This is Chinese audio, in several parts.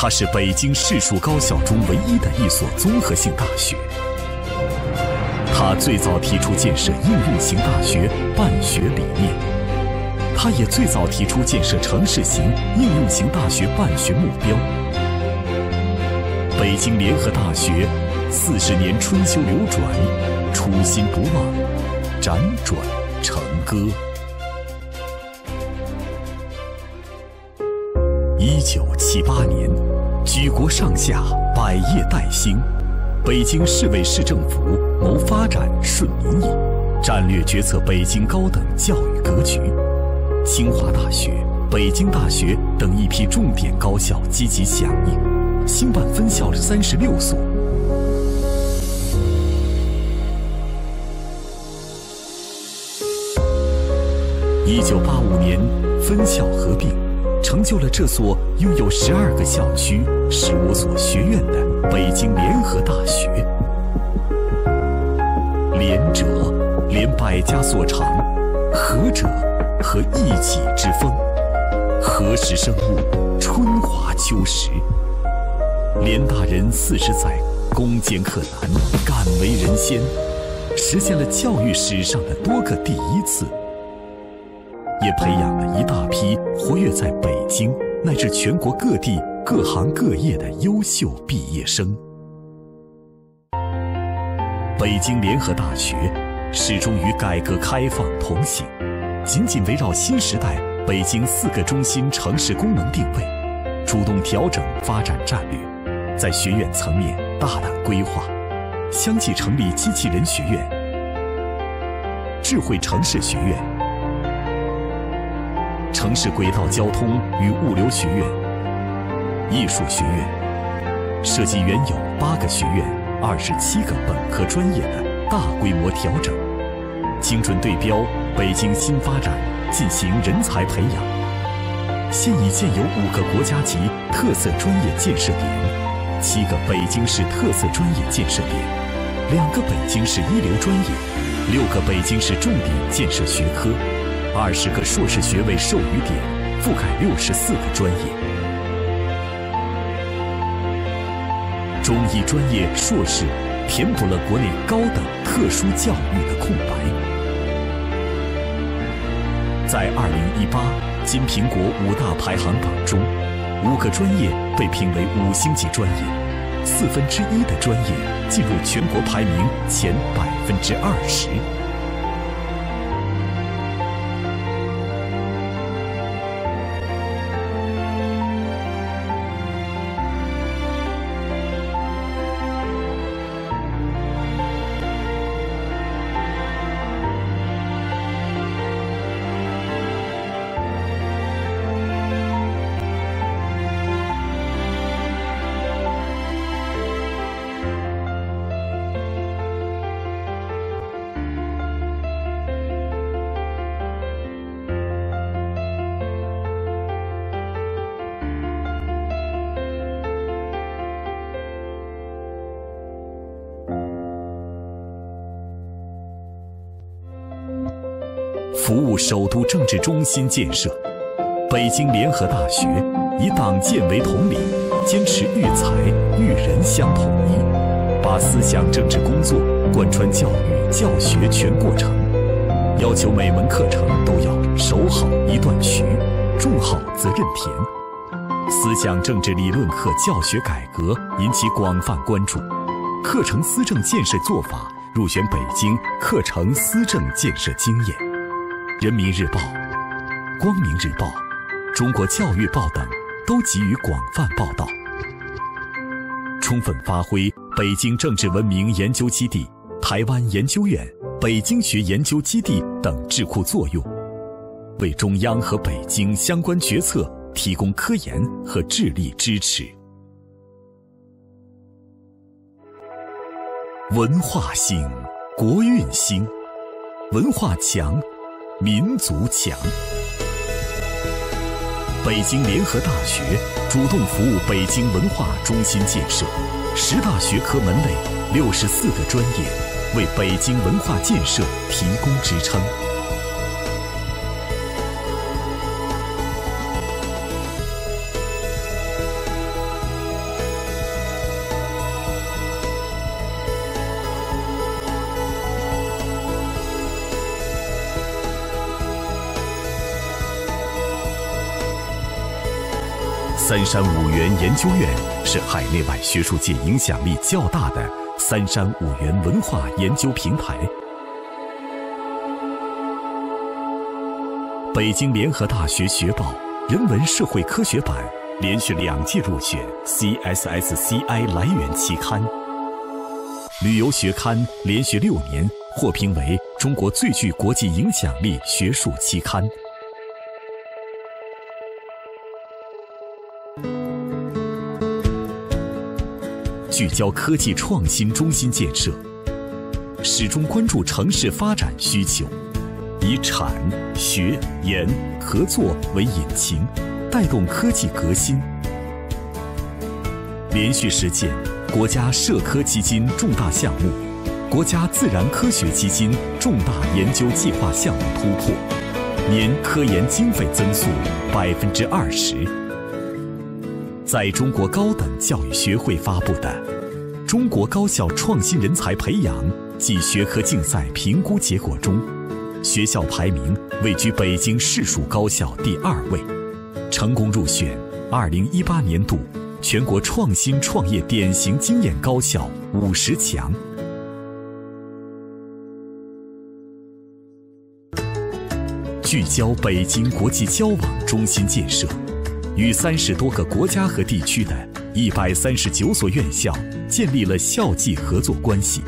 它是北京市属高校中唯一的一所综合性大学。它最早提出建设应用型大学办学理念，它也最早提出建设城市型应用型大学办学目标。北京联合大学40年春秋流转，初心不忘，辗转成歌。1978年，举国上下百业待兴，北京市委市政府谋发展顺民意，战略决策北京高等教育格局。清华大学、北京大学等一批重点高校积极响应，兴办分校36所。1985年，分校合并，成就了这所拥有12个校区、15所学院的北京联合大学。联者，联百家所长；合者，合一己之风。何时生物，春华秋实。联大人40载，攻坚克难，敢为人先，实现了教育史上的多个第一次，也培养了一大批活跃在北京乃至全国各地各行各业的优秀毕业生。北京联合大学始终与改革开放同行，紧紧围绕新时代北京4个中心城市功能定位，主动调整发展战略，在学院层面大胆规划，相继成立机器人学院、智慧城市学院、城市轨道交通与物流学院、艺术学院，涉及原有8个学院、27个本科专业的大规模调整，精准对标北京新发展进行人才培养。现已建有5个国家级特色专业建设点，7个北京市特色专业建设点，2个北京市一流专业，6个北京市重点建设学科，20个硕士学位授予点，覆盖64个专业。中医专业硕士填补了国内高等特殊教育的空白。在2018金苹果5大排行榜中，5个专业被评为5星级专业，1/4的专业进入全国排名前20%。服务首都政治中心建设，北京联合大学以党建为统领，坚持育才育人相统一，把思想政治工作贯穿教育教学全过程，要求每门课程都要守好一段渠，种好责任田。思想政治理论课教学改革引起广泛关注，课程思政建设做法入选北京课程思政建设经验。人民日报、光明日报、中国教育报等都给予广泛报道，充分发挥北京政治文明研究基地、台湾研究院、北京学研究基地等智库作用，为中央和北京相关决策提供科研和智力支持。文化兴，国运兴，文化强，民族强。北京联合大学主动服务北京文化中心建设，10大学科门类，64个专业，为北京文化建设提供支撑。三山五园研究院是海内外学术界影响力较大的三山五园文化研究平台。北京联合大学学报人文社会科学版连续2届入选 CSSCI 来源期刊。旅游学刊连续6年获评为中国最具国际影响力学术期刊。聚焦科技创新中心建设，始终关注城市发展需求，以产、学、研合作为引擎，带动科技革新。连续实践国家社科基金重大项目、国家自然科学基金重大研究计划项目突破，年科研经费增速20%。在中国高等教育学会发布的《中国高校创新人才培养及学科竞赛评估结果》中，学校排名位居北京市属高校第2位，成功入选2018年度全国创新创业典型经验高校50强。聚焦北京国际交往中心建设，与30多个国家和地区的139所院校建立了校际合作关系，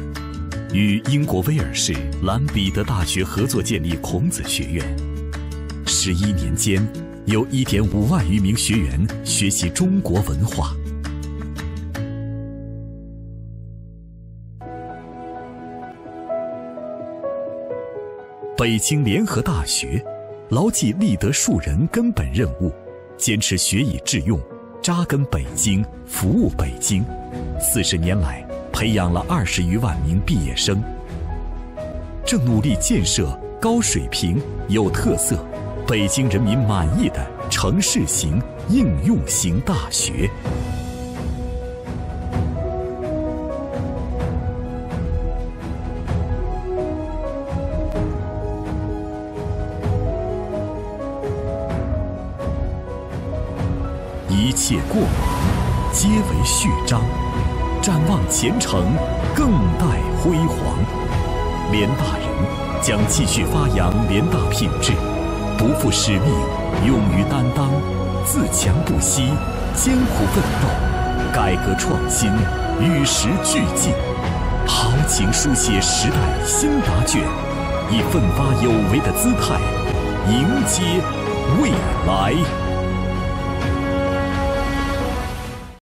与英国威尔士兰彼得大学合作建立孔子学院。11年间，有1.5万余名学员学习中国文化。北京联合大学牢记立德树人根本任务，坚持学以致用，扎根北京，服务北京。40年来，培养了20余万名毕业生，正努力建设高水平、有特色、北京人民满意的城市型、应用型大学。一切过往皆为序章，展望前程更待辉煌。联大人将继续发扬联大品质，不负使命，勇于担当，自强不息，艰苦奋斗，改革创新，与时俱进，豪情书写时代新答卷，以奋发有为的姿态迎接未来。